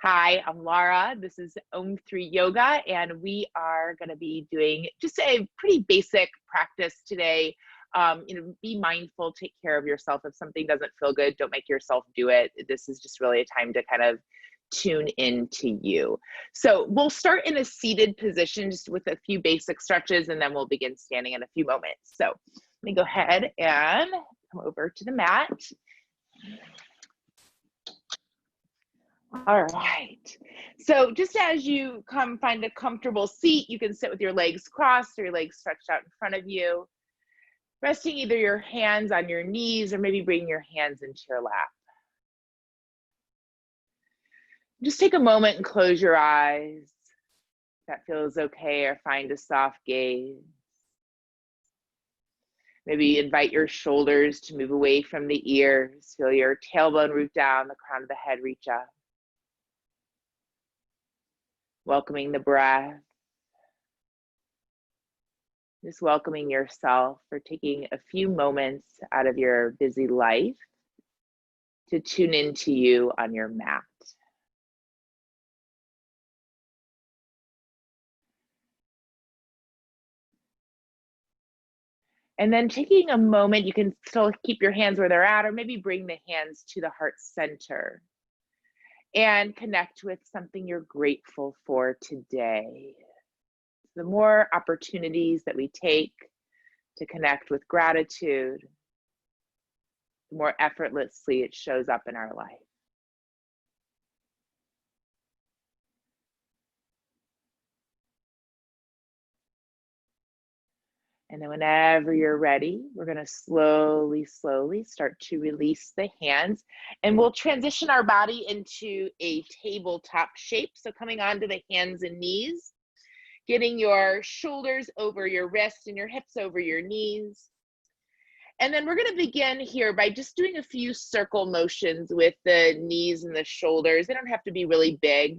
Hi, I'm Lara. This is Om3 Yoga, and we are going to be doing just a pretty basic practice today. Be mindful, take care of yourself. If something doesn't feel good, don't make yourself do it. This is just really a time to kind of tune into you. So we'll start in a seated position just with a few basic stretches, and then we'll begin standing in a few moments. So let me go ahead and come over to the mat. All right. So just as you come find a comfortable seat, you can sit with your legs crossed or your legs stretched out in front of you, resting either your hands on your knees or maybe bringing your hands into your lap. Just take a moment and close your eyes. If that feels okay, or find a soft gaze. Maybe invite your shoulders to move away from the ears. Feel your tailbone root down, the crown of the head reach up. Welcoming the breath. Just welcoming yourself for taking a few moments out of your busy life to tune into you on your mat. And then taking a moment, you can still keep your hands where they're at, or maybe bring the hands to the heart center and connect with something you're grateful for today. The more opportunities that we take to connect with gratitude, the more effortlessly it shows up in our life. And then whenever you're ready, we're going to slowly start to release the hands, and we'll transition our body into a tabletop shape. So coming onto the hands and knees, getting your shoulders over your wrists and your hips over your knees. And then we're going to begin here by just doing a few circle motions with the knees and the shoulders. They don't have to be really big.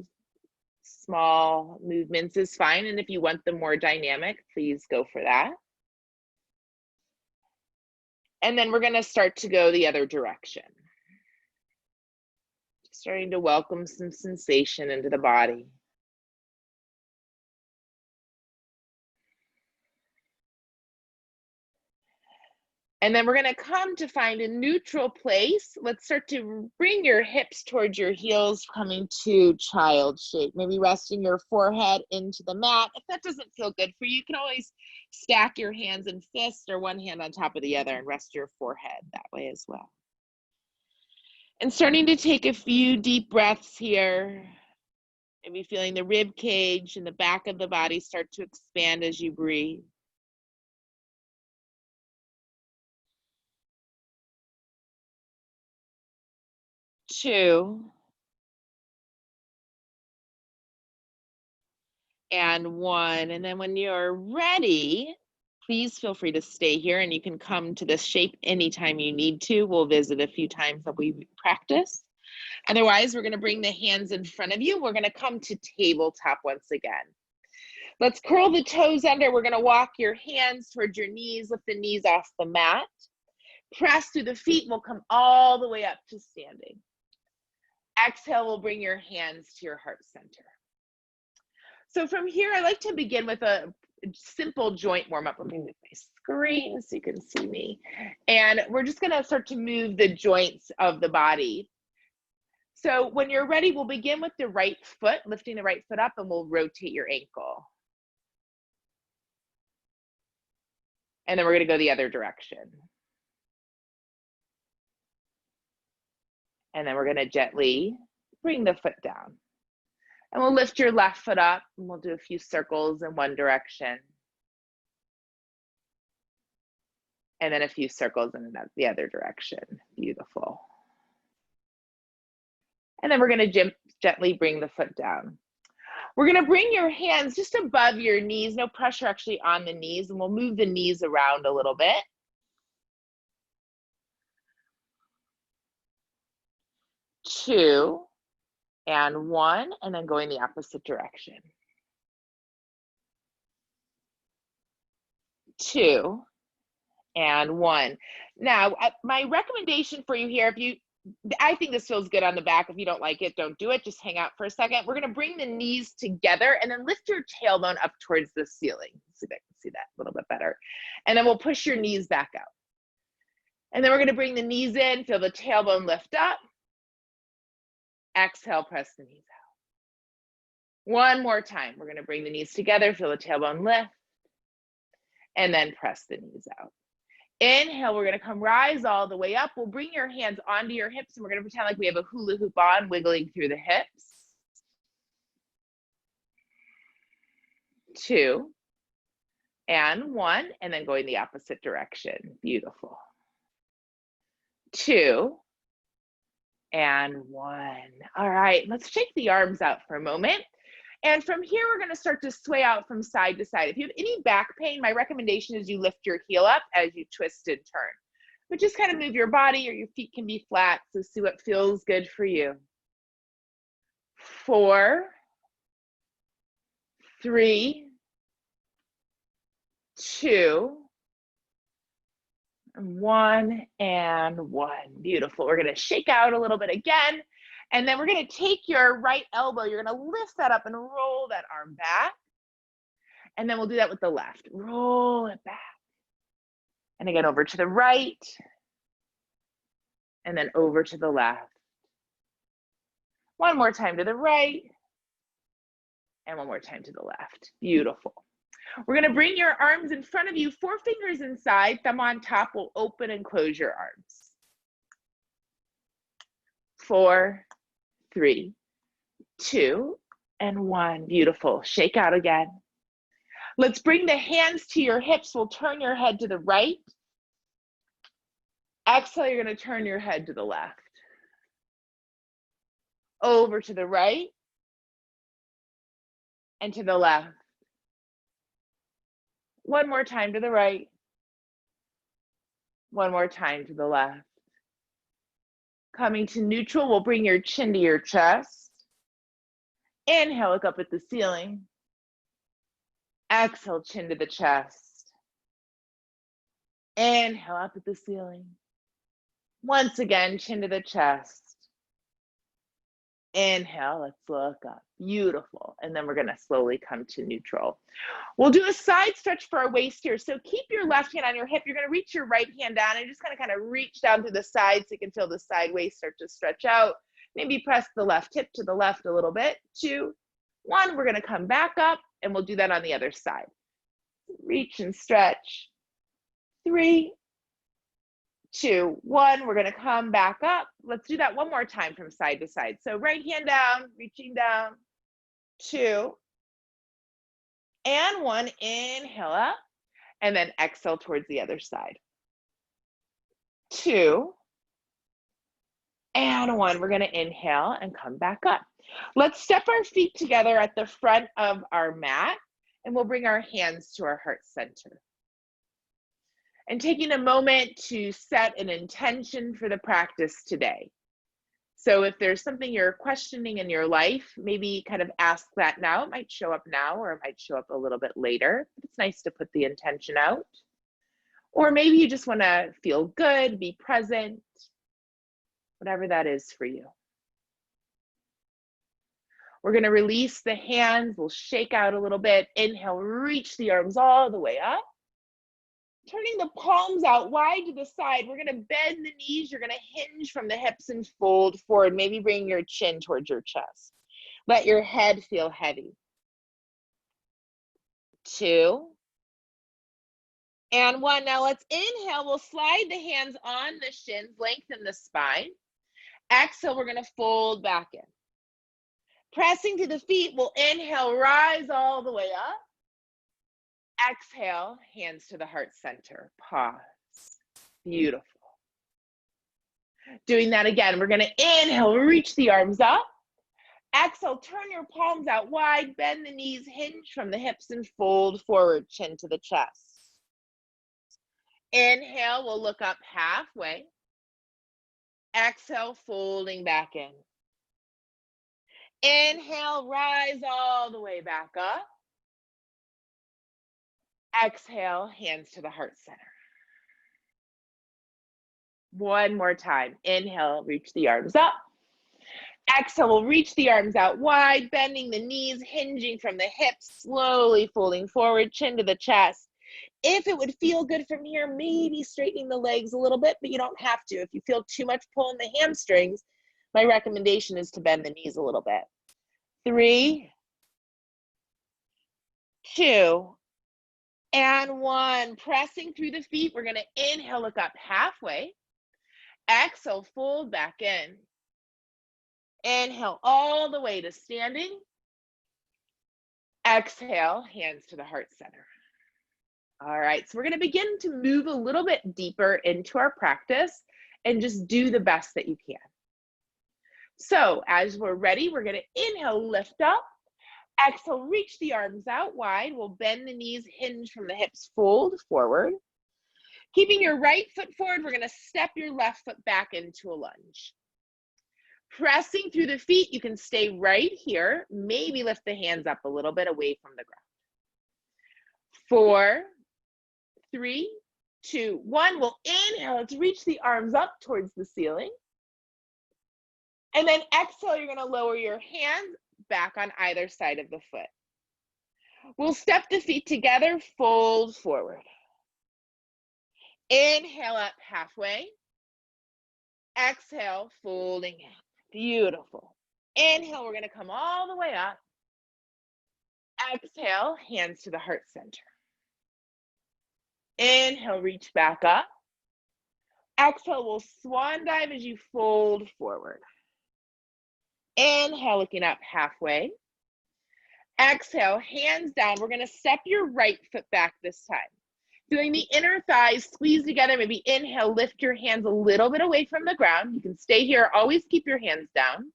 Small movements is fine. And if you want them more dynamic, please go for that. And then we're going to start to go the other direction. Starting to welcome some sensation into the body. And then we're going to come to find a neutral place. Let's start to bring your hips towards your heels, coming to child shape. Maybe resting your forehead into the mat. If that doesn't feel good for you, you can always stack your hands in fists or one hand on top of the other and rest your forehead that way as well. And starting to take a few deep breaths here. Maybe feeling the rib cage and the back of the body start to expand as you breathe. Two. And one. And then when you're ready, please feel free to stay here, and you can come to this shape anytime you need to. We'll visit a few times that we practice. Otherwise, we're going to bring the hands in front of you. We're going to come to tabletop once again. Let's curl the toes under. We're going to walk your hands towards your knees, lift the knees off the mat. Press through the feet. We'll come all the way up to standing. Exhale, we'll bring your hands to your heart center. So from here, I like to begin with a simple joint warm-up. Let me move my screen so you can see me. And we're just going to start to move the joints of the body. So when you're ready, we'll begin with the right foot, lifting the right foot up, and we'll rotate your ankle. And then we're going to go the other direction. And then we're going to gently bring the foot down. And we'll lift your left foot up, and we'll do a few circles in one direction. And then a few circles in the other direction. Beautiful. And then we're going to gently bring the foot down. We're going to bring your hands just above your knees, no pressure actually on the knees, and we'll move the knees around a little bit. Two. And one, and then going the opposite direction. Two, and one. Now, my recommendation for you here, if you I think this feels good on the back. If you don't like it, don't do it. Just hang out for a second. We're going to bring the knees together and then lift your tailbone up towards the ceiling. See if I can see that a little bit better. And then we'll push your knees back out. And then we're going to bring the knees in, feel the tailbone lift up. Exhale, press the knees out. One more time. We're going to bring the knees together, feel the tailbone lift, and then press the knees out. Inhale, we're going to come rise all the way up. We'll bring your hands onto your hips, and we're going to pretend like we have a hula hoop on, wiggling through the hips. 2 and 1, and then going the opposite direction. Beautiful. 2 and 1. All right, let's shake the arms out for a moment. And from here, we're going to start to sway out from side to side. If you have any back pain, my recommendation is you lift your heel up as you twist and turn. But just kind of move your body, or your feet can be flat, so see what feels good for you. 4, 3, 2, 1, and 1. Beautiful. We're going to shake out a little bit again. And then we're going to take your right elbow, you're going to lift that up and roll that arm back. And then we'll do that with the left. Roll it back. And again, over to the right. And then over to the left. One more time to the right. And one more time to the left. Beautiful. We're going to bring your arms in front of you, 4 fingers inside, thumb on top. Will open and close your arms. 4, 3, 2, and 1. Beautiful. Shake out again. Let's bring the hands to your hips. We'll turn your head to the right. Exhale, you're going to turn your head to the left. Over to the right. And to the left. One more time to the right. One more time to the left. Coming to neutral, we'll bring your chin to your chest. Inhale, look up at the ceiling. Exhale, chin to the chest. Inhale, up at the ceiling. Once again, chin to the chest. Inhale, let's look up. Beautiful. And then we're going to slowly come to neutral. We'll do a side stretch for our waist here. So keep your left hand on your hip. You're going to reach your right hand down and just kind of reach down to the side so you can feel the side waist start to stretch out. Maybe press the left hip to the left a little bit. 2, 1, we're going to come back up and we'll do that on the other side. Reach and stretch. 3, 2, 1, we're going to come back up. Let's do that one more time from side to side. So right hand down, reaching down. 2 and 1, inhale up, and then exhale towards the other side. 2 and 1, we're going to inhale and come back up. Let's step our feet together at the front of our mat, and we'll bring our hands to our heart center. And taking a moment to set an intention for the practice today. So if there's something you're questioning in your life, maybe kind of ask that now. It might show up now, or it might show up a little bit later. It's nice to put the intention out. Or maybe you just want to feel good, be present, whatever that is for you. We're going to release the hands. We'll shake out a little bit. Inhale, reach the arms all the way up. Turning the palms out wide to the side, we're going to bend the knees. You're going to hinge from the hips and fold forward. Maybe bring your chin towards your chest. Let your head feel heavy. 2 and 1. Now let's inhale. We'll slide the hands on the shins, lengthen the spine. Exhale, we're going to fold back in. Pressing to the feet, we'll inhale, rise all the way up. Exhale, hands to the heart center. Pause. Beautiful. Doing that again. We're going to inhale, reach the arms up. Exhale, turn your palms out wide, bend the knees, hinge from the hips and fold forward, chin to the chest. Inhale, we'll look up halfway. Exhale, folding back in. Inhale, rise all the way back up. Exhale, hands to the heart center. One more time. Inhale, reach the arms up. Exhale, we'll reach the arms out wide, bending the knees, hinging from the hips, slowly folding forward, chin to the chest. If it would feel good from here, maybe straightening the legs a little bit, but you don't have to. If you feel too much pull in the hamstrings, my recommendation is to bend the knees a little bit. 3, 2, and 1. Pressing through the feet, we're going to inhale, look up halfway. Exhale, fold back in. Inhale all the way to standing. Exhale, hands to the heart center. All right, so we're going to begin to move a little bit deeper into our practice and just do the best that you can. So as we're ready, we're going to inhale, lift up. Exhale, reach the arms out wide. We'll bend the knees, hinge from the hips, fold forward. Keeping your right foot forward, we're going to step your left foot back into a lunge. Pressing through the feet, you can stay right here. Maybe lift the hands up a little bit away from the ground. 4, 3, 2, 1. We'll inhale. Let's reach the arms up towards the ceiling. And then exhale, you're going to lower your hands back on either side of the foot. We'll step the feet together, fold forward. Inhale up halfway. Exhale, folding in. Beautiful. Inhale, we're going to come all the way up. Exhale, hands to the heart center. Inhale, reach back up. Exhale, we'll swan dive as you fold forward. Inhale, looking up halfway. Exhale, hands down. We're going to step your right foot back this time. Feeling the inner thighs squeeze together. Maybe inhale, lift your hands a little bit away from the ground. You can stay here. Always keep your hands down.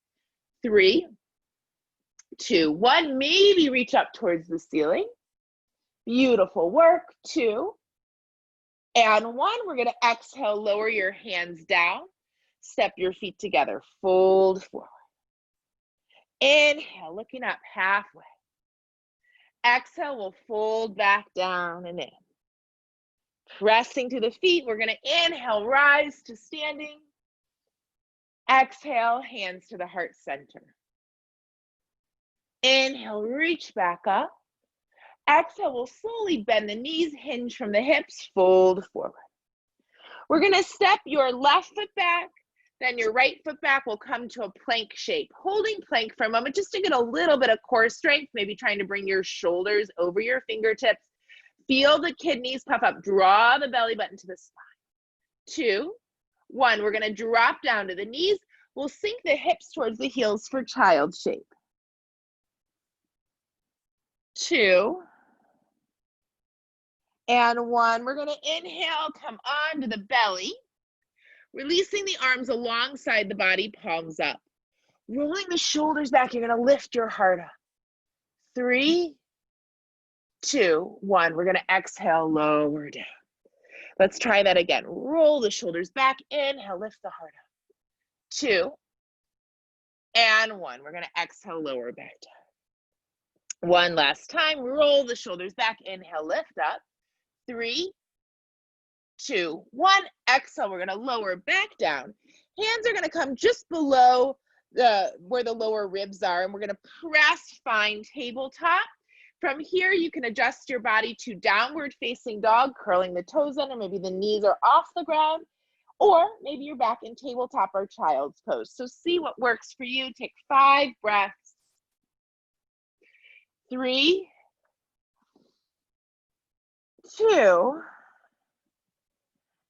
3, 2, 1. Maybe reach up towards the ceiling. Beautiful work. 2, and 1. We're going to exhale, lower your hands down. Step your feet together. Fold forward. Inhale, looking up halfway. Exhale, we'll fold back down and in. Pressing to the feet, we're going to inhale, rise to standing. Exhale, hands to the heart center. Inhale, reach back up. Exhale, we'll slowly bend the knees, hinge from the hips, fold forward. We're going to step your left foot back, then your right foot back will come to a plank shape. Holding plank for a moment just to get a little bit of core strength, maybe trying to bring your shoulders over your fingertips. Feel the kidneys puff up. Draw the belly button to the spine. 2, 1. We're going to drop down to the knees. We'll sink the hips towards the heels for child shape. 2, and 1. We're going to inhale, come onto the belly. Releasing the arms alongside the body, palms up. Rolling the shoulders back, you're going to lift your heart up. 3, 2, 1. We're going to exhale, lower down. Let's try that again. Roll the shoulders back, inhale, lift the heart up. 2, and 1. We're going to exhale, lower back down. One last time. Roll the shoulders back, inhale, lift up. 3, 2, 1. Exhale, we're going to lower back down. Hands are going to come just below where the lower ribs are, and we're going to press, find tabletop. From here, you can adjust your body to downward facing dog, curling the toes in, or maybe the knees are off the ground, or maybe you're back in tabletop or child's pose. So see what works for you. Take 5 breaths. 3, 2,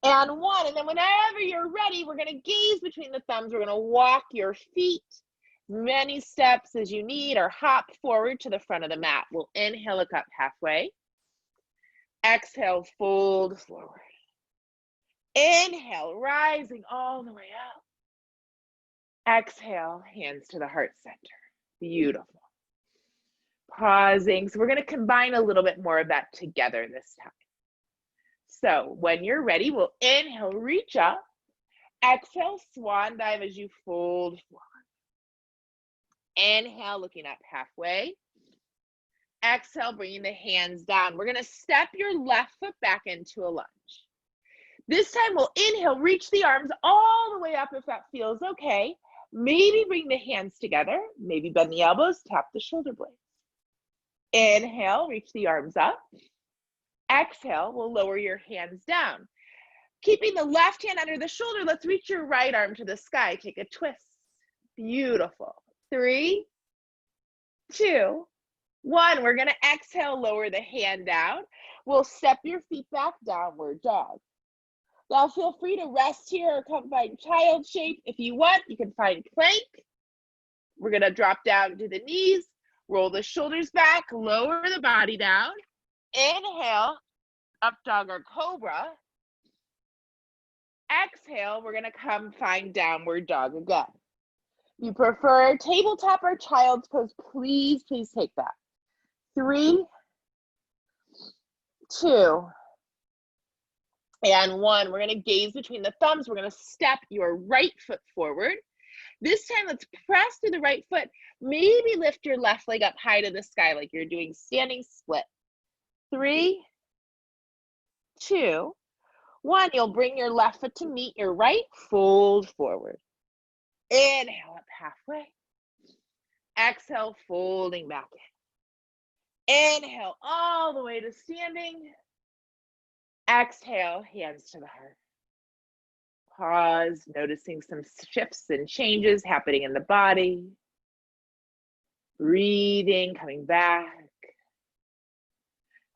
and 1. And then whenever you're ready, we're going to gaze between the thumbs. We're going to walk your feet many steps as you need, or hop forward to the front of the mat. We'll inhale, look up halfway. Exhale, fold forward. Inhale, rising all the way up. Exhale, hands to the heart center. Beautiful. Pausing. So we're going to combine a little bit more of that together this time. So when you're ready, we'll inhale, reach up. Exhale, swan dive as you fold forward. Inhale, looking up halfway. Exhale, bringing the hands down. We're going to step your left foot back into a lunge. This time we'll inhale, reach the arms all the way up if that feels okay. Maybe bring the hands together, maybe bend the elbows, tap the shoulder blades. Inhale, reach the arms up. Exhale, we'll lower your hands down. Keeping the left hand under the shoulder, let's reach your right arm to the sky. Take a twist. Beautiful. 3, 2, 1. We're going to exhale, lower the hand down. We'll step your feet back, downward dog. Now feel free to rest here or come find child shape. If you want, you can find plank. We're going to drop down to the knees, roll the shoulders back, lower the body down. Inhale, up dog or cobra. Exhale, we're going to come find downward dog again. If you prefer tabletop or child's pose, please take that. 3, 2, and 1. We're going to gaze between the thumbs. We're going to step your right foot forward. This time, let's press through the right foot. Maybe lift your left leg up high to the sky like you're doing standing split. 3, 2, 1. You'll bring your left foot to meet your right. Fold forward. Inhale up halfway. Exhale, folding back in. Inhale all the way to standing. Exhale, hands to the heart. Pause, noticing some shifts and changes happening in the body. Breathing, coming back.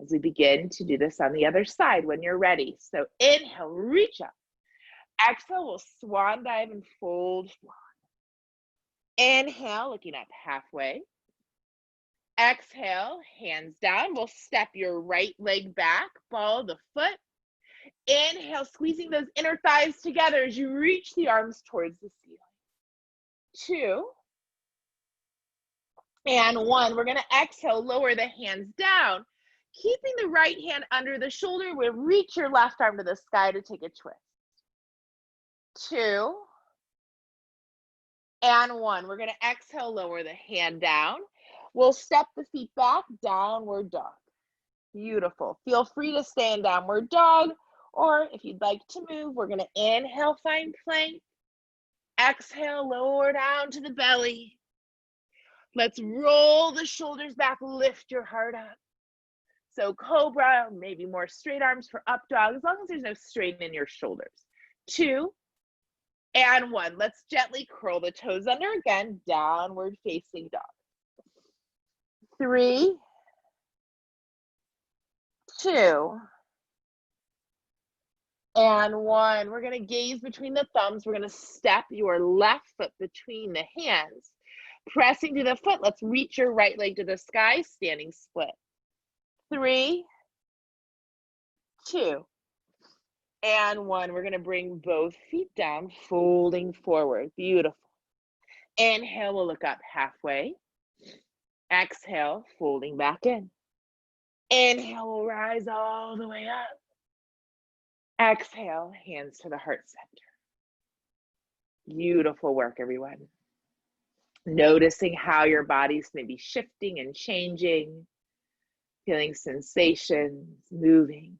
As we begin to do this on the other side when you're ready. So inhale, reach up. Exhale, we'll swan dive and fold forward. Inhale, looking up halfway. Exhale, hands down. We'll step your right leg back, ball the foot. Inhale, squeezing those inner thighs together as you reach the arms towards the ceiling. 2, and 1. We're going to exhale, lower the hands down. Keeping the right hand under the shoulder, we'll reach your left arm to the sky to take a twist. 2, and 1. We're going to exhale, lower the hand down. We'll step the feet back, downward dog. Beautiful. Feel free to stay in downward dog, or if you'd like to move, we're going to inhale, find plank. Exhale, lower down to the belly. Let's roll the shoulders back, lift your heart up. So cobra, maybe more straight arms for up dog, as long as there's no strain in your shoulders. 2, and 1. Let's gently curl the toes under again, downward facing dog. 3, 2, and 1. We're going to gaze between the thumbs. We're going to step your left foot between the hands. Pressing to the foot, let's reach your right leg to the sky, standing split. 3, 2, and 1. We're going to bring both feet down, folding forward. Beautiful. Inhale, we'll look up halfway. Exhale, folding back in. Inhale, we'll rise all the way up. Exhale, hands to the heart center. Beautiful work, everyone. Noticing how your body's maybe shifting and changing, feeling sensations, moving.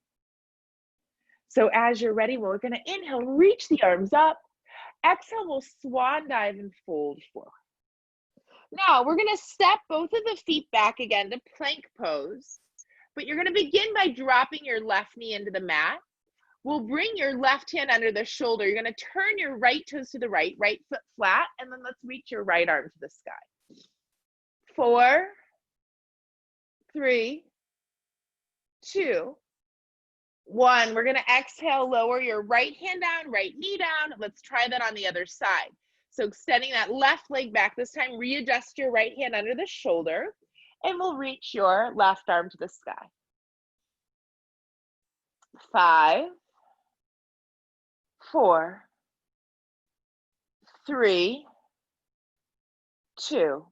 So as you're ready, we're going to inhale, reach the arms up. Exhale, we'll swan dive and fold forward. Now, we're going to step both of the feet back again to plank pose, but you're going to begin by dropping your left knee into the mat. We'll bring your left hand under the shoulder. You're going to turn your right toes to the right, right foot flat, and then let's reach your right arm to the sky. 4, 3, 2, 1. We're going to exhale, lower your right hand down, right knee down. Let's try that on the other side. So extending that left leg back. This time, readjust your right hand under the shoulder, and we'll reach your left arm to the sky. 5, 4, 3, 2,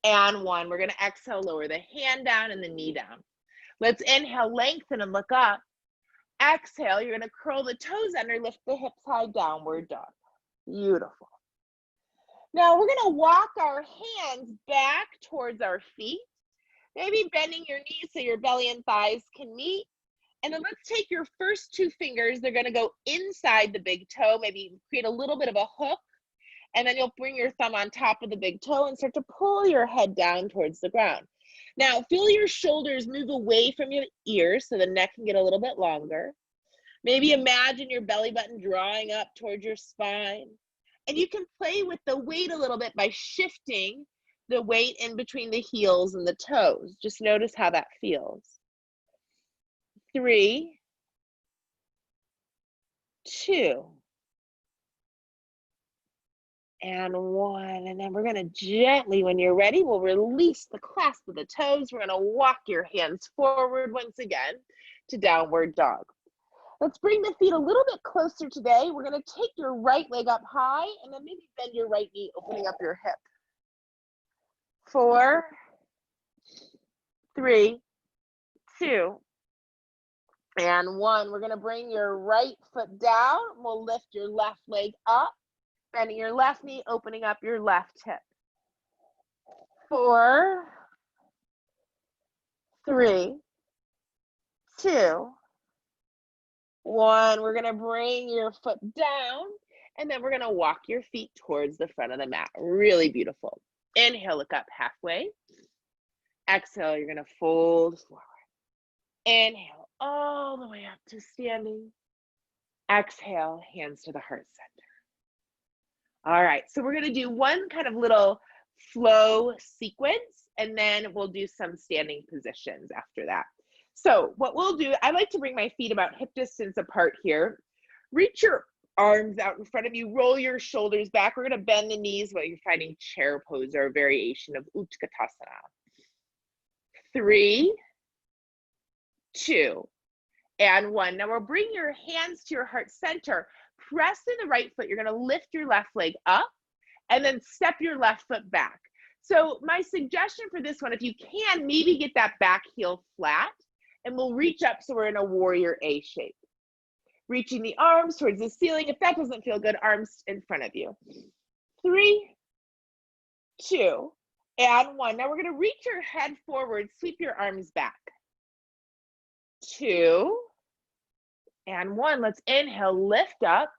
and 1. We're going to exhale, lower the hand down and the knee down. Let's inhale, lengthen and look up. Exhale, you're going to curl the toes under, lift the hips high, downward dog. Beautiful. Now we're going to walk our hands back towards our feet, maybe bending your knees so your belly and thighs can meet. And then let's take your first two fingers. They're gonna go inside the big toe, maybe create a little bit of a hook. And then you'll bring your thumb on top of the big toe and start to pull your head down towards the ground. Now, feel your shoulders move away from your ears so the neck can get a little bit longer. Maybe imagine your belly button drawing up towards your spine. And you can play with the weight a little bit by shifting the weight in between the heels and the toes. Just notice how that feels. 3, 2, and 1. And then we're going to gently, when you're ready, we'll release the clasp of the toes. We're going to walk your hands forward once again to downward dog. Let's bring the feet a little bit closer today. We're going to take your right leg up high and then maybe bend your right knee, opening up your hip. 4, 3, 2, and 1. We're going to bring your right foot down. We'll lift your left leg up, bending your left knee, opening up your left hip. 4, 3, 2, 1. We're going to bring your foot down, and then we're going to walk your feet towards the front of the mat. Really beautiful. Inhale, look up halfway. Exhale, you're going to fold forward. Inhale, all the way up to standing. Exhale, hands to the heart center. All right, so we're going to do one kind of little flow sequence, and then we'll do some standing positions after that. So what we'll do, I like to bring my feet about hip distance apart here. Reach your arms out in front of you, roll your shoulders back. We're going to bend the knees while you're finding chair pose or a variation of Utkatasana. 3, 2, and 1. Now we'll bring your hands to your heart center. Press in the right foot. You're going to lift your left leg up and then step your left foot back. So my suggestion for this one, if you can, maybe get that back heel flat, and we'll reach up so we're in a warrior A shape. Reaching the arms towards the ceiling. If that doesn't feel good, arms in front of you. 3, 2, and 1. Now we're going to reach your head forward, sweep your arms back. 2, and 1. Let's inhale, lift up.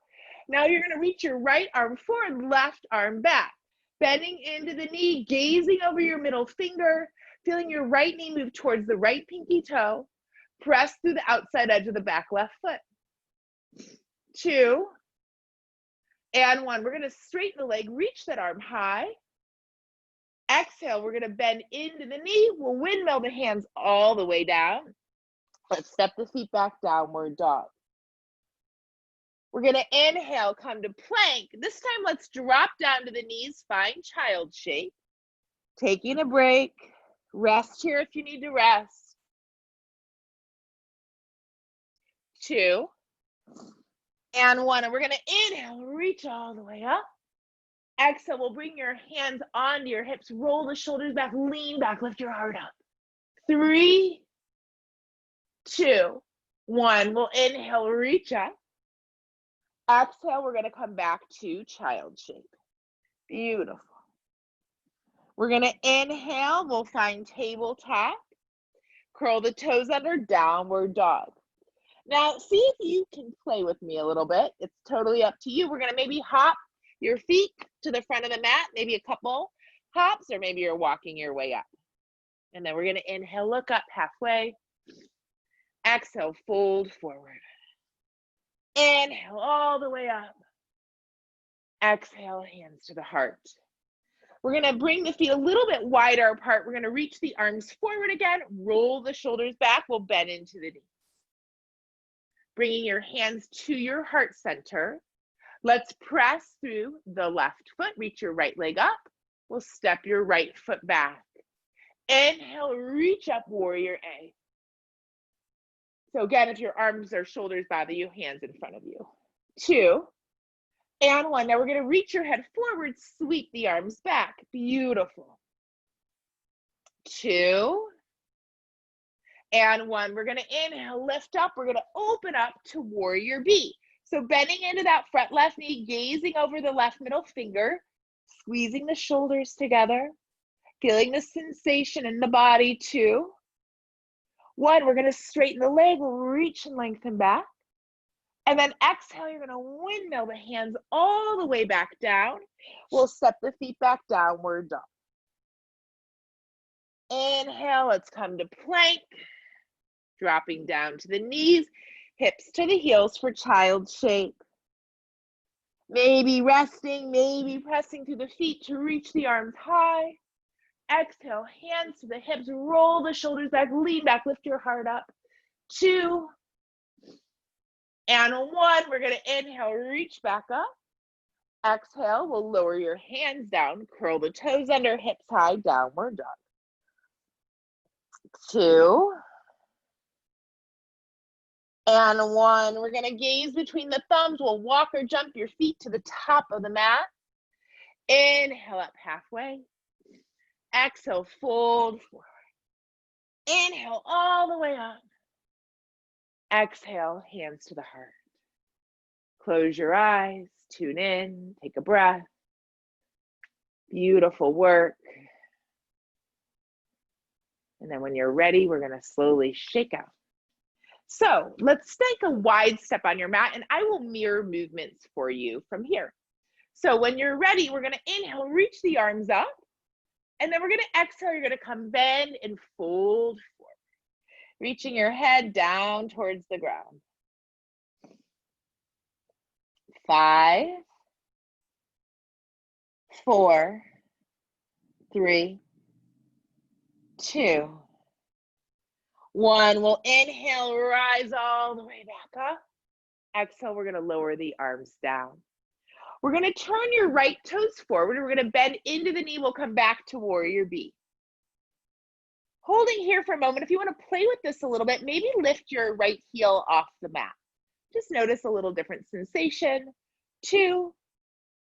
Now you're going to reach your right arm forward, left arm back. Bending into the knee, gazing over your middle finger, feeling your right knee move towards the right pinky toe. Press through the outside edge of the back left foot. 2, and 1. We're going to straighten the leg, reach that arm high. Exhale, we're going to bend into the knee. We'll windmill the hands all the way down. Let's step the feet back, downward dog. We're going to inhale, come to plank. This time, let's drop down to the knees, find child shape. Taking a break. Rest here if you need to rest. 2, and 1. And we're going to inhale, reach all the way up. Exhale, we'll bring your hands onto your hips, roll the shoulders back, lean back, lift your heart up. 3, 2, 1. We'll inhale, reach up. Exhale, we're going to come back to child shape. Beautiful. We're going to inhale, we'll find tabletop. Curl the toes under, downward dog. Now, see if you can play with me a little bit. It's totally up to you. We're going to maybe hop your feet to the front of the mat, maybe a couple hops, or maybe you're walking your way up. And then we're going to inhale, look up halfway. Exhale, fold forward. Inhale all the way up. Exhale, hands to the heart. We're going to bring the feet a little bit wider apart. We're going to reach the arms forward again, roll the shoulders back. We'll bend into the knees. Bringing your hands to your heart center. Let's press through the left foot. Reach your right leg up. We'll step your right foot back. Inhale, reach up, warrior A. So again, if your arms or shoulders bother you, hands in front of you. 2, and 1. Now we're going to reach your head forward, sweep the arms back. Beautiful. 2, and 1. We're going to inhale, lift up. We're going to open up to warrior B. So bending into that front left knee, gazing over the left middle finger, squeezing the shoulders together, feeling the sensation in the body. 2, 1, we're gonna straighten the leg, we'll reach and lengthen back. And then exhale, you're gonna windmill the hands all the way back down. We'll step the feet back, downward dog. Inhale, let's come to plank. Dropping down to the knees, hips to the heels for child shape. Maybe resting, maybe pressing through the feet to reach the arms high. Exhale, hands to the hips, roll the shoulders back, lean back, lift your heart up. 2, and 1. We're gonna inhale, reach back up. Exhale, we'll lower your hands down, curl the toes under, hips high, downward dog. 2, and 1. We're gonna gaze between the thumbs. We'll walk or jump your feet to the top of the mat. Inhale up halfway. Exhale, fold forward. Inhale all the way up. Exhale, hands to the heart. Close your eyes, tune in, take a breath. Beautiful work. And then when you're ready, we're gonna slowly shake out. So let's take a wide step on your mat, and I will mirror movements for you from here. So when you're ready, we're gonna inhale, reach the arms up, and then we're gonna exhale, you're gonna come bend and fold forward, reaching your head down towards the ground. 5, 4, 3, 2, 1. We'll inhale, rise all the way back up. Exhale, we're gonna lower the arms down. We're gonna turn your right toes forward. We're gonna bend into the knee. We'll come back to warrior B. Holding here for a moment, if you wanna play with this a little bit, maybe lift your right heel off the mat. Just notice a little different sensation. 2,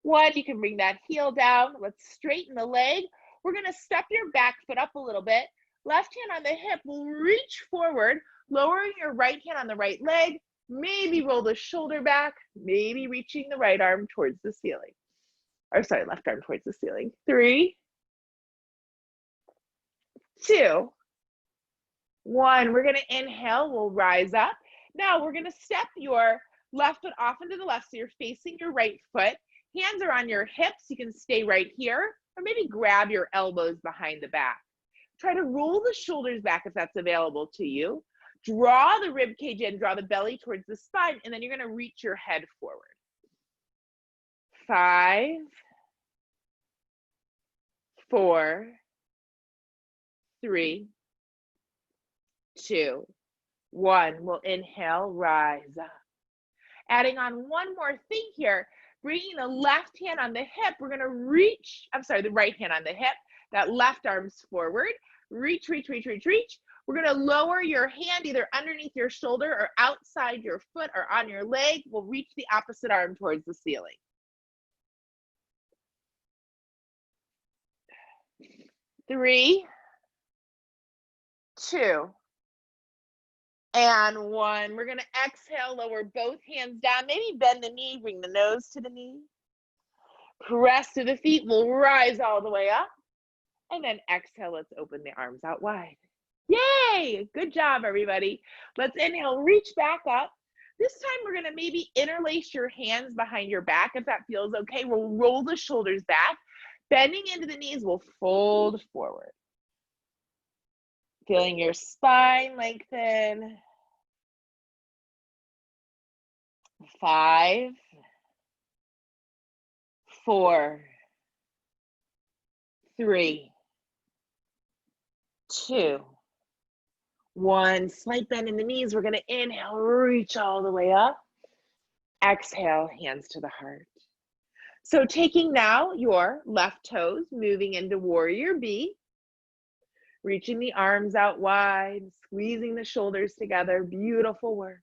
1, you can bring that heel down. Let's straighten the leg. We're gonna step your back foot up a little bit. Left hand on the hip, we'll reach forward, lowering your right hand on the right leg, maybe roll the shoulder back, maybe reaching the right arm towards the ceiling. Or sorry, left arm towards the ceiling. 3, 2, 1. We're gonna inhale, we'll rise up. Now we're gonna step your left foot off into the left, so you're facing your right foot. Hands are on your hips, you can stay right here, or maybe grab your elbows behind the back. Try to roll the shoulders back if that's available to you. Draw the rib cage in, draw the belly towards the spine, and then you're gonna reach your head forward. 5, 4, 3, 2, 1. We'll inhale, rise up. Adding on one more thing here, bringing the left hand on the hip, we're gonna reach, the right hand on the hip, that left arm's forward. Reach, reach, reach, reach, reach. We're gonna lower your hand either underneath your shoulder or outside your foot or on your leg. We'll reach the opposite arm towards the ceiling. 3, 2, and 1. We're gonna exhale, lower both hands down, maybe bend the knee, bring the nose to the knee. Press to the feet, we'll rise all the way up. And then exhale, let's open the arms out wide. Yay, good job everybody. Let's inhale, reach back up. This time we're gonna maybe interlace your hands behind your back if that feels okay. We'll roll the shoulders back. Bending into the knees, we'll fold forward. Feeling your spine lengthen. 5, 4, 3, 2, 1. Slight bend in the knees. We're gonna inhale, reach all the way up. Exhale, hands to the heart. So taking now your left toes, moving into warrior B, reaching the arms out wide, squeezing the shoulders together. Beautiful work.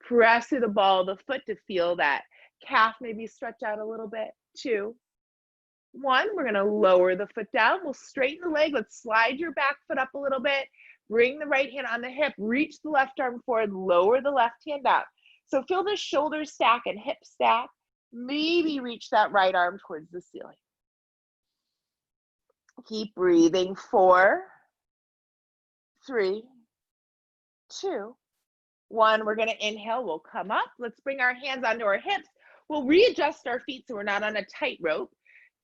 Press through the ball of the foot to feel that calf maybe stretch out a little bit. 2, 1, we're gonna lower the foot down. We'll straighten the leg. Let's slide your back foot up a little bit. Bring the right hand on the hip. Reach the left arm forward. Lower the left hand up. So feel the shoulders stack and hip stack. Maybe reach that right arm towards the ceiling. Keep breathing. 4, 3, 2, 1. We're going to inhale. We'll come up. Let's bring our hands onto our hips. We'll readjust our feet so we're not on a tight rope.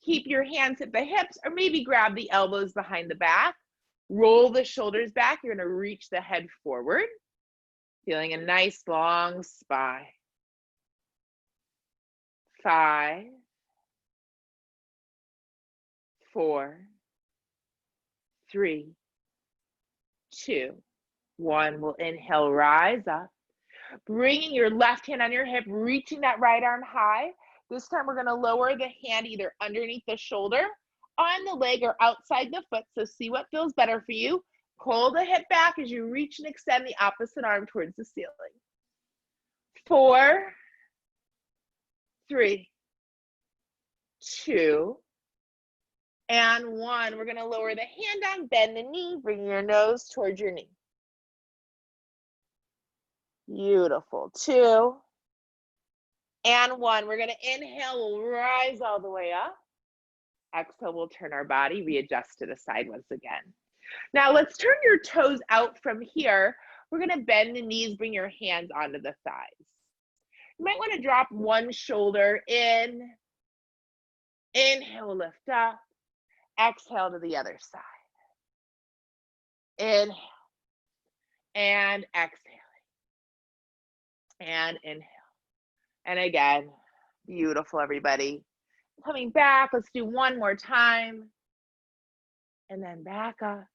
Keep your hands at the hips, or maybe grab the elbows behind the back. Roll the shoulders back. You're going to reach the head forward. Feeling a nice long spine. 5, 4, 3, 2, 1. We'll inhale, rise up. Bringing your left hand on your hip, reaching that right arm high. This time we're going to lower the hand either underneath the shoulder, on the leg, or outside the foot. So see what feels better for you. Pull the hip back as you reach and extend the opposite arm towards the ceiling. 4, 3, 2, and 1. We're going to lower the hand down, bend the knee, bring your nose towards your knee. Beautiful. 2, and 1. We're going to inhale. We'll rise all the way up. Exhale, we'll turn our body, readjust to the side once again. Now let's turn your toes out from here. We're going to bend the knees, bring your hands onto the thighs. You might want to drop one shoulder in. Inhale, lift up. Exhale to the other side. Inhale and exhaling. And inhale. And again, beautiful, everybody. Coming back, let's do one more time. And then back up.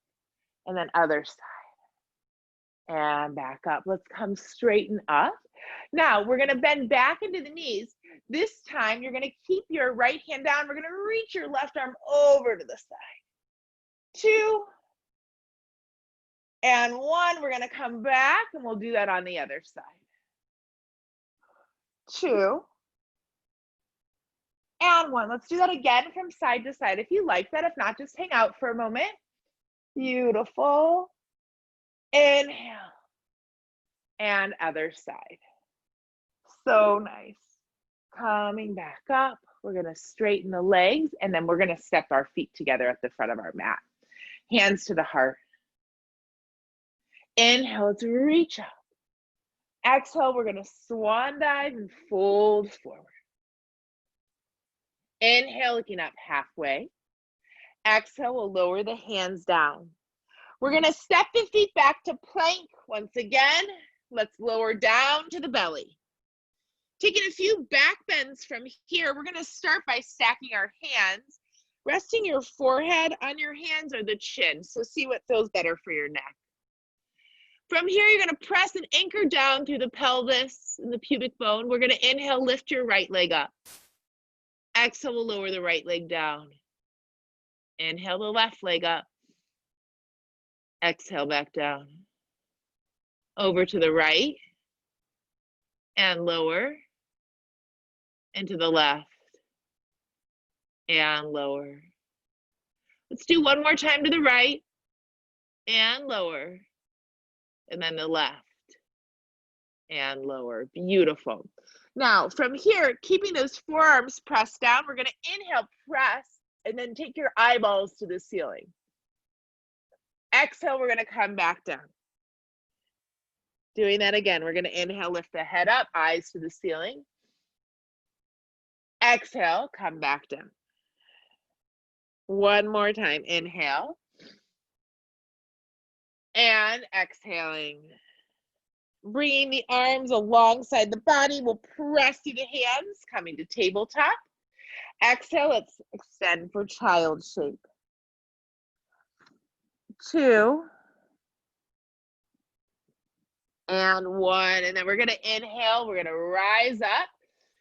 And then other side. And back up. Let's come straighten up. Now, we're going to bend back into the knees. This time, you're going to keep your right hand down. We're going to reach your left arm over to the side. 2, and 1. We're going to come back, and we'll do that on the other side. 2, and 1. Let's do that again from side to side if you like that. If not, just hang out for a moment. Beautiful. Inhale. And other side. So nice. Coming back up. We're going to straighten the legs, and then we're going to step our feet together at the front of our mat. Hands to the heart. Inhale to reach up. Exhale, we're going to swan dive and fold forward. Inhale, looking up halfway. Exhale, we'll lower the hands down. We're going to step the feet back to plank. Once again, let's lower down to the belly. Taking a few back bends from here, we're going to start by stacking our hands, resting your forehead on your hands or the chin. So see what feels better for your neck. From here, you're going to press and anchor down through the pelvis and the pubic bone. We're going to inhale, lift your right leg up. Exhale, we'll lower the right leg down. Inhale the left leg up. Exhale back down. Over to the right and lower. And to the left and lower. Let's do one more time to the right and lower. And then the left and lower. Beautiful. Now from here, keeping those forearms pressed down, we're going to inhale, press, and then take your eyeballs to the ceiling. Exhale, we're going to come back down. Doing that again. We're going to inhale, lift the head up, eyes to the ceiling. Exhale, come back down. One more time. Inhale. And exhaling. Bringing the arms alongside the body. We'll press through the hands, coming to tabletop. Exhale, let's extend for child shape. 2. And 1. And then we're going to inhale. We're going to rise up.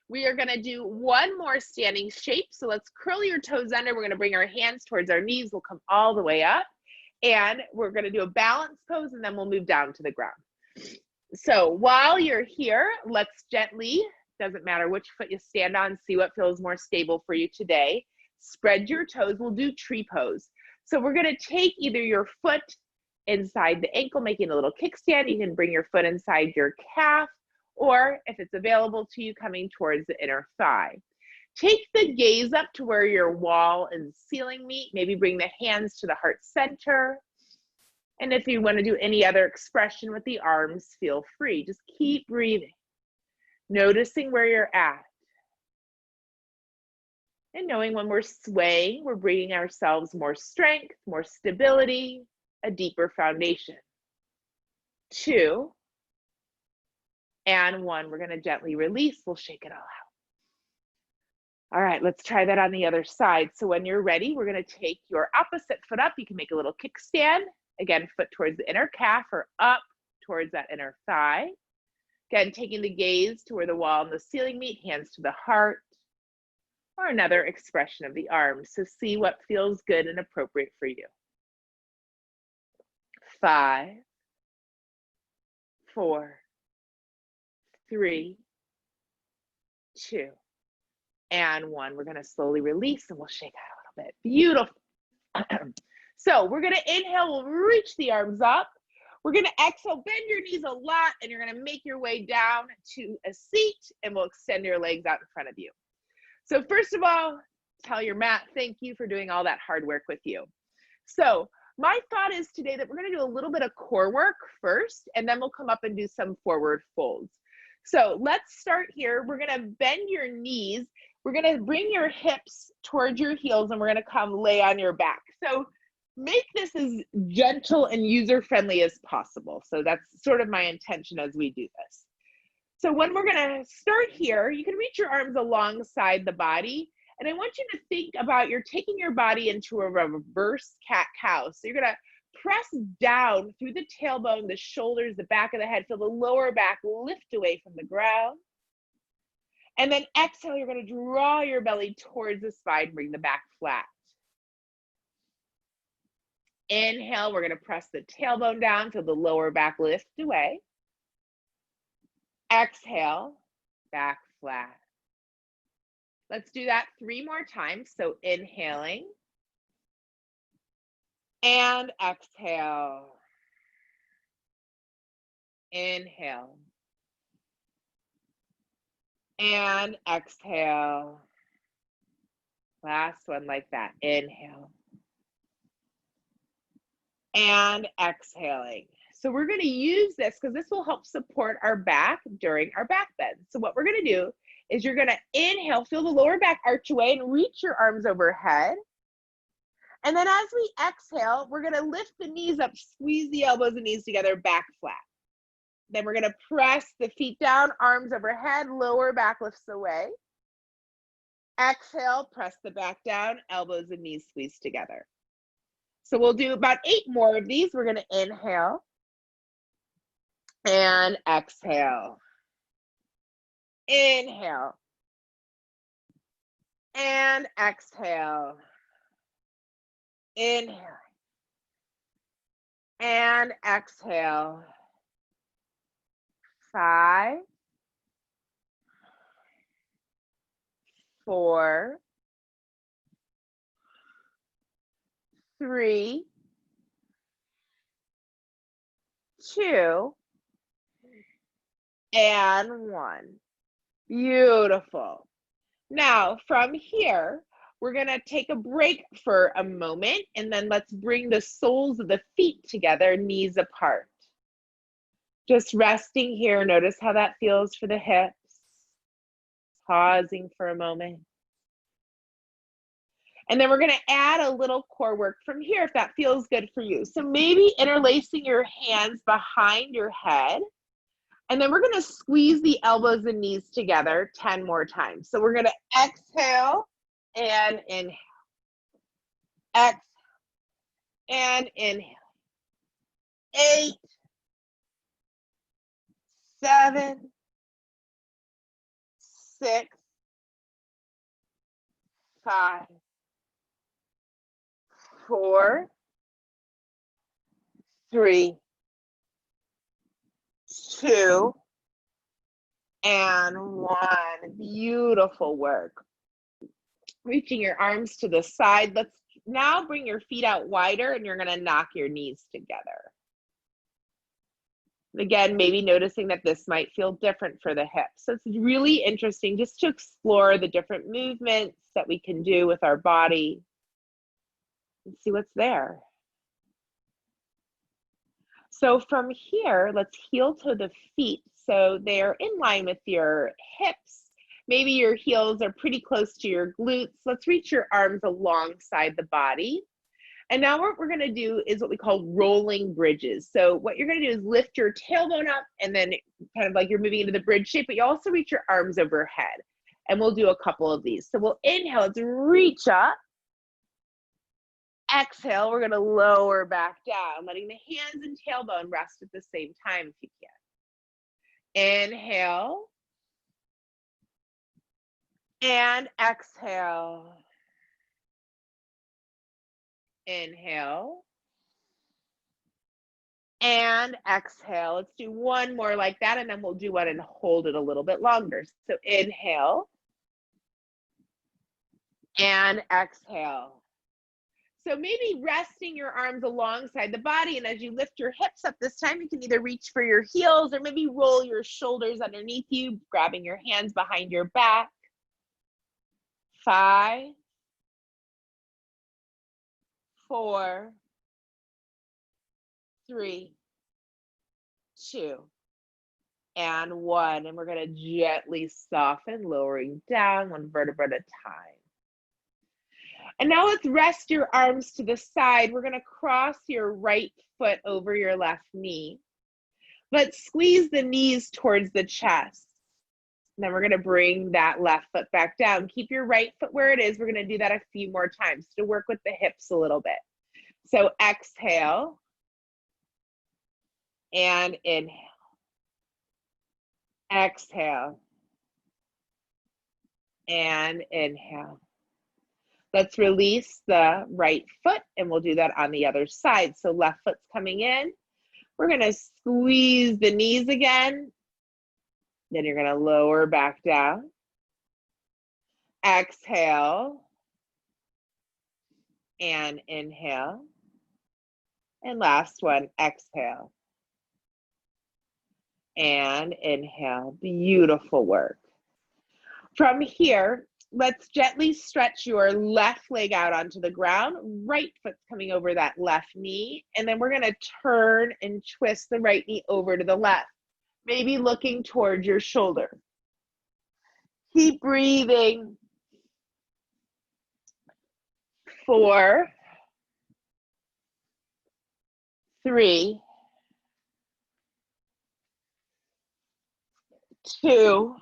We are going to do one more standing shape. So let's curl your toes under. We're going to bring our hands towards our knees. We'll come all the way up. And we're going to do a balance pose, and then we'll move down to the ground. So while you're here, let's gently, doesn't matter which foot you stand on, see what feels more stable for you today. Spread your toes. We'll do tree pose. So we're going to take either your foot inside the ankle, making a little kickstand. You can bring your foot inside your calf, or if it's available to you, coming towards the inner thigh. Take the gaze up to where your wall and ceiling meet. Maybe bring the hands to the heart center. And if you want to do any other expression with the arms, feel free. Just keep breathing, noticing where you're at. And knowing when we're swaying, we're bringing ourselves more strength, more stability, a deeper foundation. 2 and 1. We're going to gently release. We'll shake it all out. All right, let's try that on the other side. So when you're ready, we're going to take your opposite foot up. You can make a little kickstand. Again, foot towards the inner calf or up towards that inner thigh. Again, taking the gaze to where the wall and the ceiling meet, hands to the heart. Or another expression of the arms. So see what feels good and appropriate for you. 5, 4, 3, 2, and 1. We're going to slowly release and we'll shake out a little bit. Beautiful. So we're going to inhale, we'll reach the arms up. We're going to exhale, bend your knees a lot, and you're going to make your way down to a seat, and we'll extend your legs out in front of you. So first of all, tell your mat, thank you for doing all that hard work with you. So my thought is today that we're going to do a little bit of core work first, and then we'll come up and do some forward folds. So let's start here. We're going to bend your knees. We're going to bring your hips towards your heels, and we're going to come lay on your back. So make this as gentle and user-friendly as possible. So that's sort of my intention as we do this. So when we're going to start here, you can reach your arms alongside the body. And I want you to think about you're taking your body into a reverse cat-cow. So you're going to press down through the tailbone, the shoulders, the back of the head. Feel the lower back lift away from the ground. And then exhale, you're going to draw your belly towards the spine, bring the back flat. Inhale, we're going to press the tailbone down, feel the lower back lift away. Exhale, back flat. Let's do that 3 more times. So inhaling and exhale. Inhale and exhale. Last one like that. Inhale and exhaling. So we're going to use this because this will help support our back during our back bend. So what we're going to do is you're going to inhale, feel the lower back arch away and reach your arms overhead. And then as we exhale, we're going to lift the knees up, squeeze the elbows and knees together, back flat. Then we're going to press the feet down, arms overhead, lower back lifts away. Exhale, press the back down, elbows and knees squeeze together. So we'll do about 8 more of these. We're going to inhale and exhale. Inhale and exhale. Inhale and exhale. 5, 4, 3, 2, and 1. Beautiful. Now from here, we're going to take a break for a moment, and then let's bring the soles of the feet together, knees apart. Just resting here. Notice how that feels for the hips. Pausing for a moment. And then we're going to add a little core work from here if that feels good for you. So maybe interlacing your hands behind your head. And then we're going to squeeze the elbows and knees together 10 more times. So we're going to exhale and inhale. Exhale and inhale. 8, 7, 6, 5, 4, 3, 2, and 1. Beautiful work. Reaching your arms to the side. Let's now bring your feet out wider, and you're going to knock your knees together. Again, maybe noticing that this might feel different for the hips. So it's really interesting just to explore the different movements that we can do with our body and see what's there. So from here, let's heel toe the feet so they're in line with your hips. Maybe your heels are pretty close to your glutes. Let's reach your arms alongside the body. And now what we're gonna do is what we call rolling bridges. So what you're gonna do is lift your tailbone up and then kind of like you're moving into the bridge shape, but you also reach your arms overhead. And we'll do a couple of these. So we'll inhale, let's reach up. Exhale, we're gonna lower back down, letting the hands and tailbone rest at the same time if you can. Inhale. And exhale. Inhale. And exhale. Let's do one more like that, and then we'll do one and hold it a little bit longer. So inhale. And exhale. So maybe resting your arms alongside the body, and as you lift your hips up this time, you can either reach for your heels or maybe roll your shoulders underneath you, grabbing your hands behind your back. 5, 4, 3, 2, and 1. And we're going to gently soften, lowering down one vertebra at a time. And now let's rest your arms to the side. We're going to cross your right foot over your left knee. Let's squeeze the knees towards the chest. And then we're going to bring that left foot back down. Keep your right foot where it is. We're going to do that a few more times to work with the hips a little bit. So exhale and inhale. Exhale and inhale. Let's release the right foot, and we'll do that on the other side. So left foot's coming in. We're going to squeeze the knees again. Then you're going to lower back down. Exhale and inhale. And last one, exhale and inhale. Beautiful work. From here, let's gently stretch your left leg out onto the ground. Right foot's coming over that left knee. And then we're going to turn and twist the right knee over to the left, maybe looking towards your shoulder. Keep breathing. 4, 3, 2,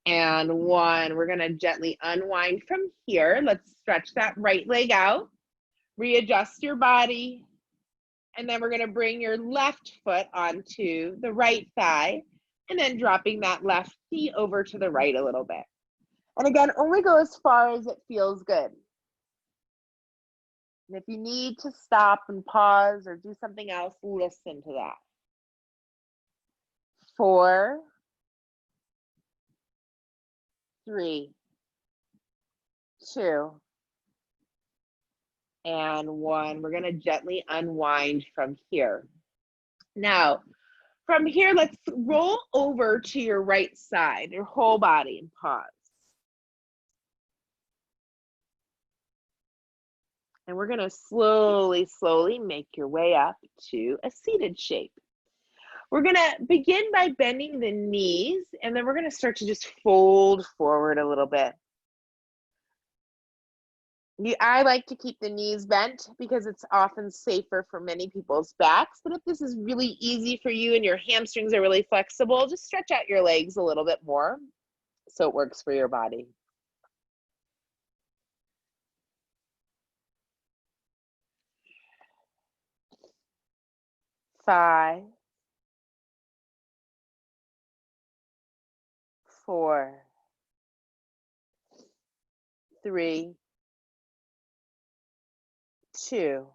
and 1. We're going to gently unwind from here. Let's stretch that right leg out. Readjust your body. And then we're going to bring your left foot onto the right thigh. And then dropping that left knee over to the right a little bit. And again, only go as far as it feels good. And if you need to stop and pause or do something else, listen to that. 4, 3, 2, and 1. We're going to gently unwind from here. Now, from here, let's roll over to your right side, your whole body, and pause. And we're going to slowly, slowly make your way up to a seated shape. We're going to begin by bending the knees, and then we're going to start to just fold forward a little bit. I like to keep the knees bent because it's often safer for many people's backs, but if this is really easy for you and your hamstrings are really flexible, just stretch out your legs a little bit more so it works for your body. 5, 4, 3, 2,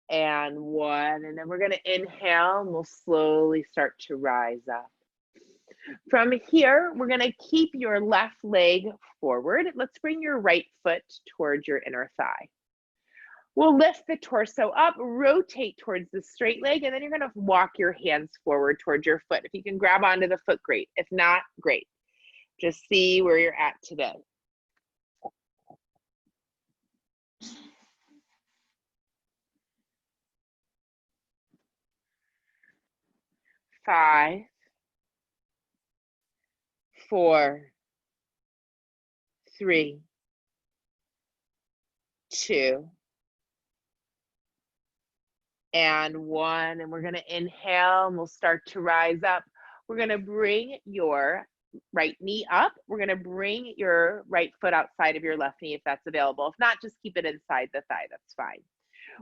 and 1. And then we're going to inhale, and we'll slowly start to rise up. From here, we're going to keep your left leg forward. Let's bring your right foot towards your inner thigh. We'll lift the torso up, rotate towards the straight leg, and then you're going to walk your hands forward towards your foot. If you can grab onto the foot, great. If not, great. Just see where you're at today. 5, 4, 3, 2, and 1. And we're going to inhale and we'll start to rise up. We're going to bring your right knee up. We're going to bring your right foot outside of your left knee if that's available. If not, just keep it inside the thigh. That's fine.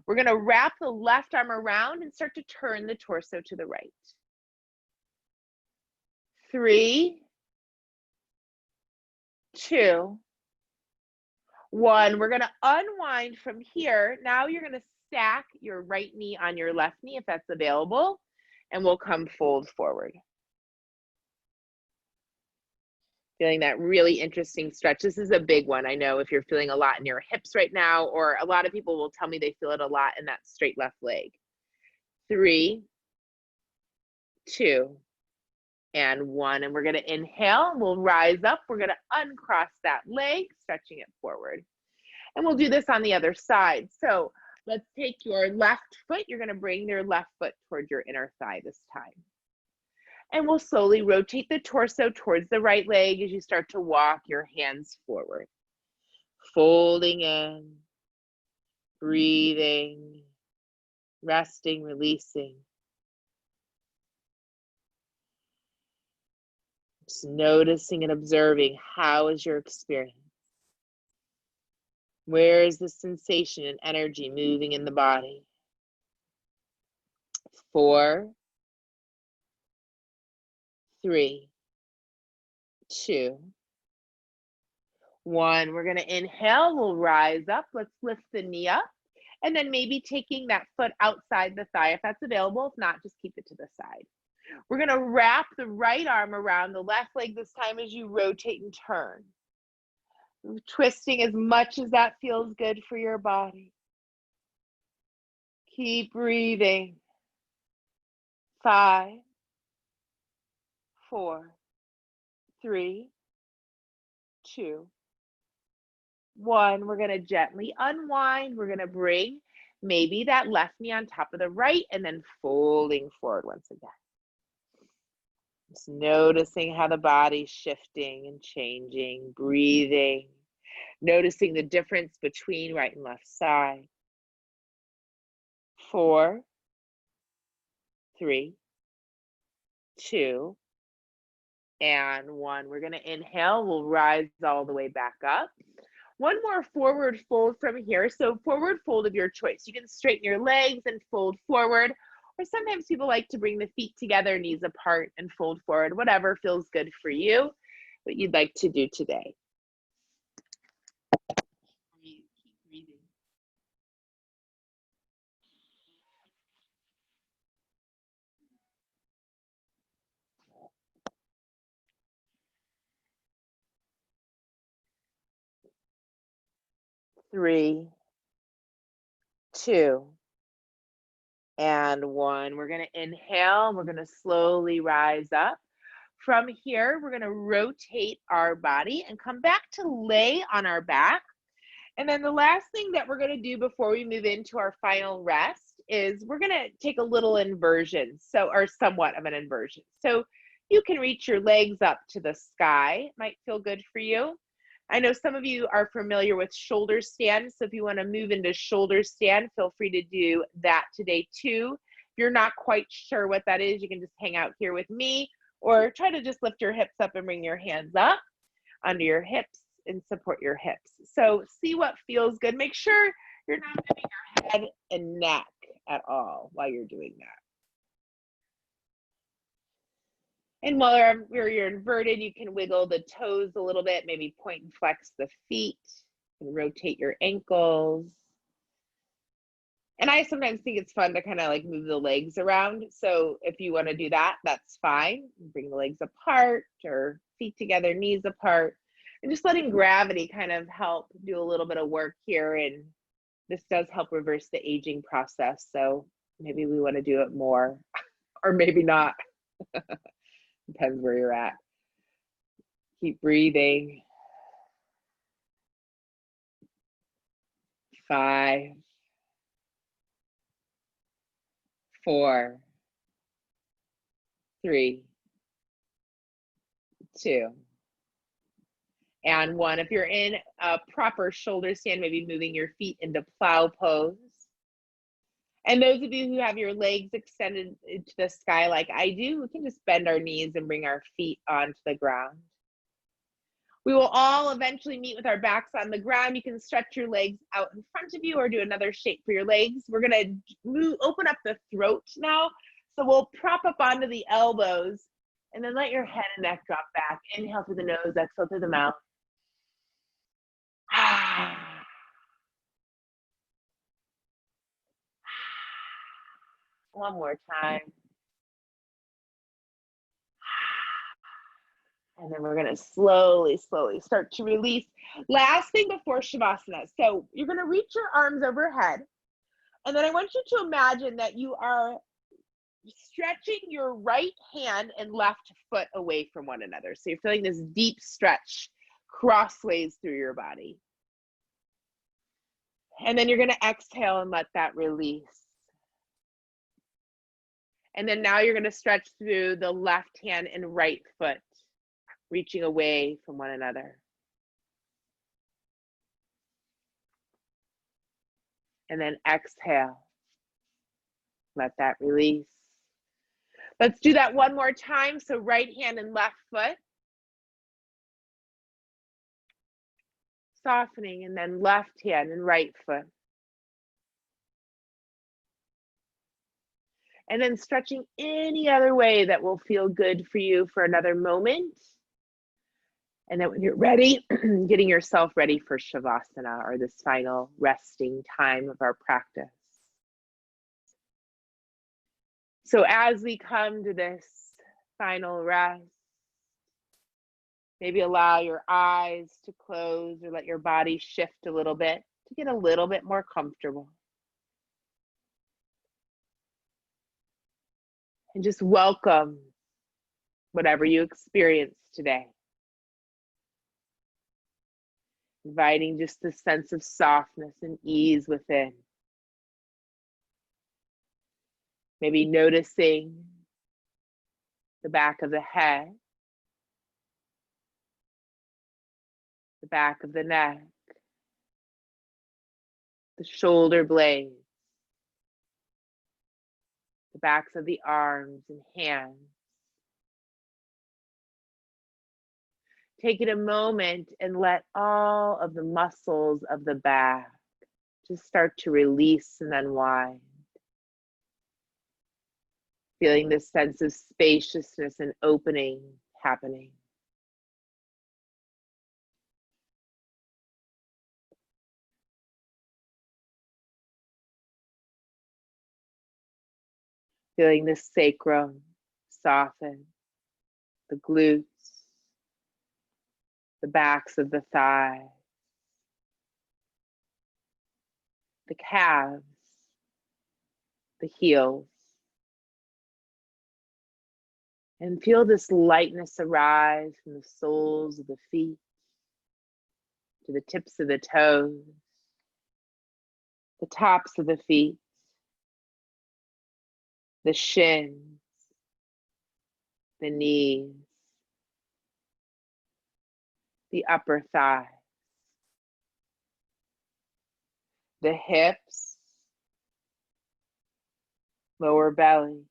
We're going to wrap the left arm around and start to turn the torso to the right. 3, 2, 1. We're going to unwind from here. Now you're going to stack your right knee on your left knee if that's available, and we'll come fold forward. Feeling that really interesting stretch. This is a big one. I know if you're feeling a lot in your hips right now, or a lot of people will tell me they feel it a lot in that straight left leg. 3, 2, and 1. And we're going to inhale. We'll rise up. We're going to uncross that leg, stretching it forward. And we'll do this on the other side. So let's take your left foot. You're going to bring your left foot towards your inner thigh this time. And we'll slowly rotate the torso towards the right leg as you start to walk your hands forward. Folding in, breathing, resting, releasing. Just noticing and observing, how is your experience? Where is the sensation and energy moving in the body? 4, 3, 2, 1. We're going to inhale. We'll rise up. Let's lift the knee up. And then maybe taking that foot outside the thigh if that's available. If not, just keep it to the side. We're going to wrap the right arm around the left leg this time as you rotate and turn. Twisting as much as that feels good for your body. Keep breathing. 5, 4, 3, 2, 1. We're going to gently unwind. We're going to bring maybe that left knee on top of the right and then folding forward once again. Just noticing how the body's shifting and changing, breathing, noticing the difference between right and left side. 4, 3, 2, and 1. We're going to inhale. We'll rise all the way back up. One more forward fold from here. So forward fold of your choice. You can straighten your legs and fold forward. Or sometimes people like to bring the feet together, knees apart, and fold forward. Whatever feels good for you, what you'd like to do today. Keep breathing. 3, 2, and 1. We're going to inhale. We're going to slowly rise up. From here, we're going to rotate our body and come back to lay on our back. And then the last thing that we're going to do before we move into our final rest is we're going to take a little inversion, or somewhat of an inversion. So you can reach your legs up to the sky. Might feel good for you. I know some of you are familiar with shoulder stand, so if you want to move into shoulder stand, feel free to do that today too. If you're not quite sure what that is, you can just hang out here with me, or try to just lift your hips up and bring your hands up under your hips and support your hips. So see what feels good. Make sure you're not moving your head and neck at all while you're doing that. And while you're inverted, you can wiggle the toes a little bit, maybe point and flex the feet, and rotate your ankles. And I sometimes think it's fun to kind of like move the legs around. So if you want to do that, that's fine. Bring the legs apart or feet together, knees apart, and just letting gravity kind of help do a little bit of work here. And this does help reverse the aging process. So maybe we want to do it more or maybe not. Depends where you're at. Keep breathing. 5, 4, 3, 2, and 1. If you're in a proper shoulder stand, maybe moving your feet into plow pose. And those of you who have your legs extended into the sky like I do, we can just bend our knees and bring our feet onto the ground. We will all eventually meet with our backs on the ground. You can stretch your legs out in front of you or do another shape for your legs. We're gonna open up the throat now. So we'll prop up onto the elbows and then let your head and neck drop back. Inhale through the nose, exhale through the mouth. One more time. And then we're going to slowly start to release. Last thing before Shavasana. So you're going to reach your arms overhead. And then I want you to imagine that you are stretching your right hand and left foot away from one another. So you're feeling this deep stretch crossways through your body. And then you're going to exhale and let that release. And then now you're going to stretch through the left hand and right foot, reaching away from one another. And then exhale. Let that release. Let's do that one more time. So right hand and left foot. Softening, and then left hand and right foot. And then stretching any other way that will feel good for you for another moment. And then when you're ready, getting yourself ready for Shavasana, or this final resting time of our practice. So as we come to this final rest, maybe allow your eyes to close or let your body shift a little bit to get a little bit more comfortable. And just welcome whatever you experience today. Inviting just the sense of softness and ease within. Maybe noticing the back of the head, the back of the neck, the shoulder blades, the backs of the arms and hands. Take it a moment and let all of the muscles of the back just start to release and unwind. Feeling this sense of spaciousness and opening happening. Feeling the sacrum soften, the glutes, the backs of the thighs, the calves, the heels. And feel this lightness arise from the soles of the feet to the tips of the toes, the tops of the feet, the shins, the knees, the upper thigh, the hips, lower belly,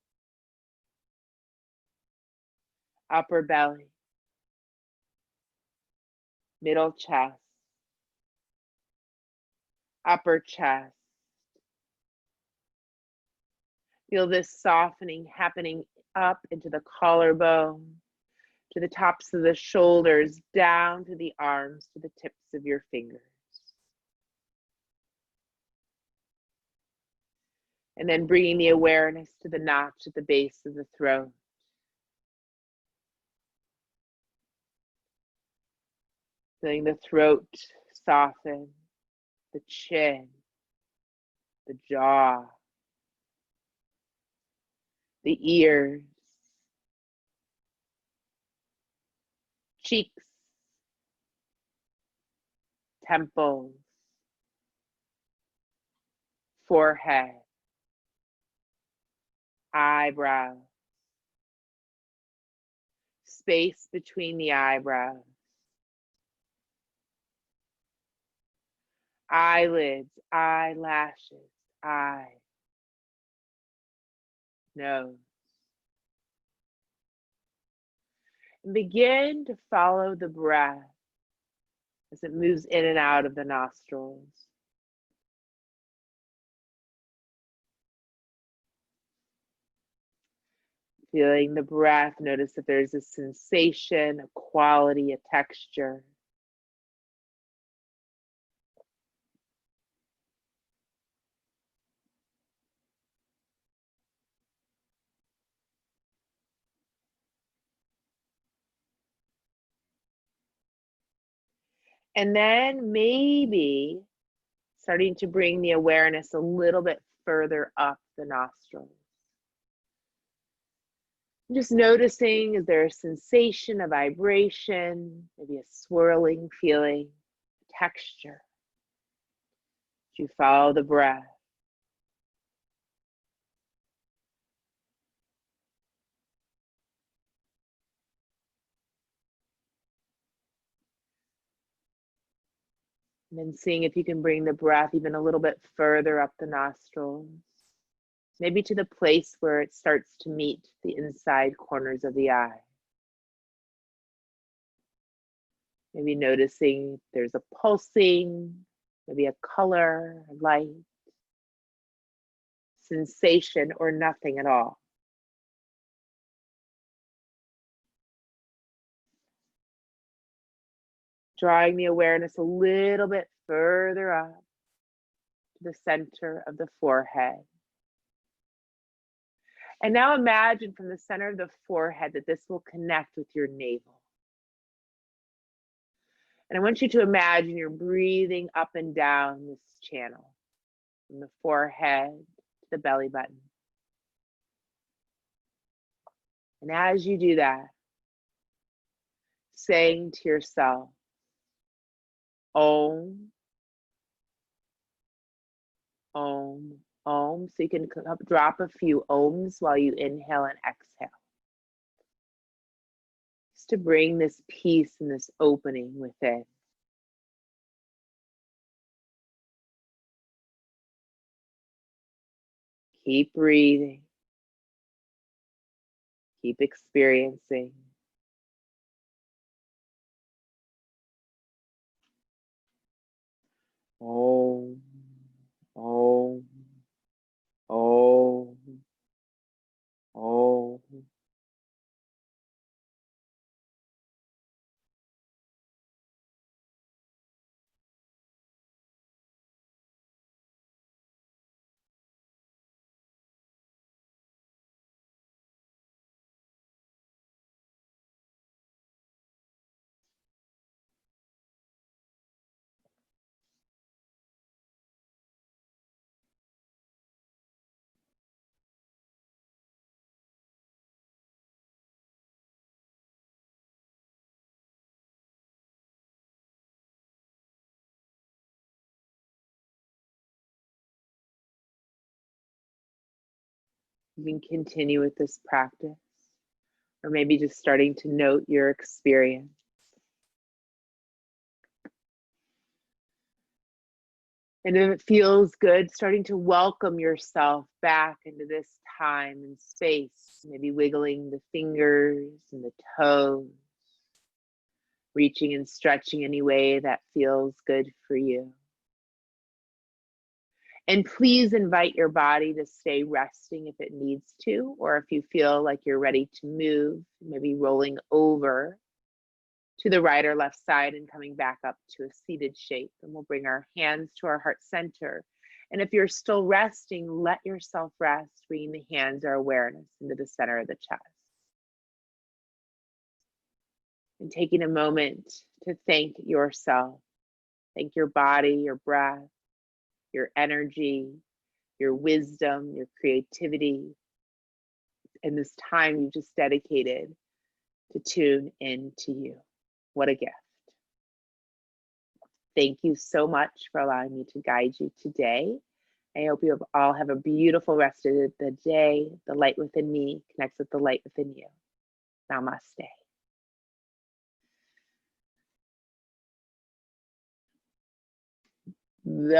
upper belly, middle chest, upper chest. Feel this softening happening up into the collarbone, to the tops of the shoulders, down to the arms, to the tips of your fingers. And then bringing the awareness to the notch at the base of the throat. Feeling the throat soften, the chin, the jaw, the ears, cheeks, temples, forehead, eyebrows, space between the eyebrows, eyelids, eyelashes, eyes, nose. And begin to follow the breath as it moves in and out of the nostrils. Feeling the breath, notice that there's a sensation, a quality, a texture. And then maybe starting to bring the awareness a little bit further up the nostrils. Just noticing, is there a sensation, a vibration, maybe a swirling feeling, texture? As you follow the breath. And then seeing if you can bring the breath even a little bit further up the nostrils. Maybe to the place where it starts to meet the inside corners of the eye. Maybe noticing there's a pulsing, maybe a color, a light, sensation, or nothing at all. Drawing the awareness a little bit further up to the center of the forehead. And now imagine from the center of the forehead that this will connect with your navel. And I want you to imagine you're breathing up and down this channel from the forehead to the belly button. And as you do that, saying to yourself, Om, Om, Om. So you can drop a few Oms while you inhale and exhale. Just to bring this peace and this opening within. Keep breathing. Keep experiencing. Om, Om, Om, Om. You can continue with this practice, or maybe just starting to note your experience. And if it feels good, starting to welcome yourself back into this time and space, maybe wiggling the fingers and the toes, reaching and stretching any way that feels good for you. And please invite your body to stay resting if it needs to, or if you feel like you're ready to move, maybe rolling over to the right or left side and coming back up to a seated shape. And we'll bring our hands to our heart center. And if you're still resting, let yourself rest, bringing the hands or awareness into the center of the chest. And taking a moment to thank yourself. Thank your body, your breath, your energy, your wisdom, your creativity, and this time you just dedicated to tune into you. What a gift. Thank you so much for allowing me to guide you today. I hope you all have a beautiful rest of the day. The light within me connects with the light within you. Namaste. The